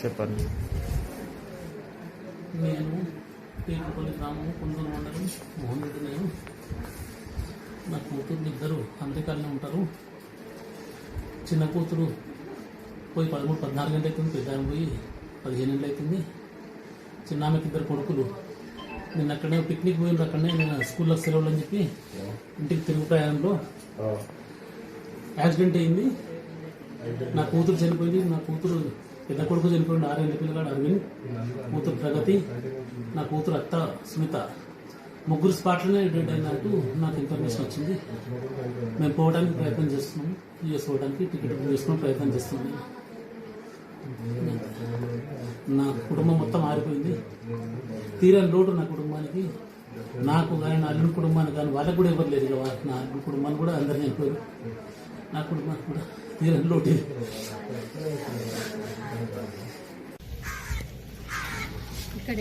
చెప్పండి. నేను పేరుపల్లి గ్రామం కొందరు మండలం మోహన్ రెడ్డి. నేను నా కూతురు ఇద్దరు అమెరికాలో ఉంటారు. చిన్న కూతురు పోయి 13-14 గంటలు అవుతుంది, పెద్ద ఆమె పోయి 15 గంటలు అవుతుంది. చిన్న ఆమెకి ఇద్దరు కొడుకులు. నేను అక్కడే పిక్నిక్ పోయిన అక్కడనే నేను స్కూల్లో సెలవులు అని చెప్పి ఇంటికి తిరుగు ప్రయాణంలో యాక్సిడెంట్ అయింది. నా కూతురు చనిపోయింది. నా కూతురు పెద్ద కొడుకు చనిపోయింది, 6 ఏళ్ళ పిల్లగాడు అరవింద్, కూతురు ప్రగతి, నా కూతురు అత్త సునీత. ముగ్గురు స్పాట్లోనే డెడ్ అయినట్టు నాకు ఇన్ఫర్మేషన్ వచ్చింది. మేము పోవడానికి ప్రయత్నం చేస్తున్నాము, యూఎస్ పోవడానికి టికెట్ బుక్ చేసుకుని ప్రయత్నం చేస్తున్నాము. నా కుటుంబం మొత్తం ఆరిపోయింది. తీరని లోటు నా కుటుంబానికి, నాకు కానీ నా అల్లుడి కుటుంబానికి కానీ వాళ్ళకు కూడా ఎవరు లేదు. నా అల్లుడి కుటుంబాన్ని కూడా అందరు చనిపోయారు. నా కుటుంబానికి కూడా తీరని లోటు. ఇక్కడ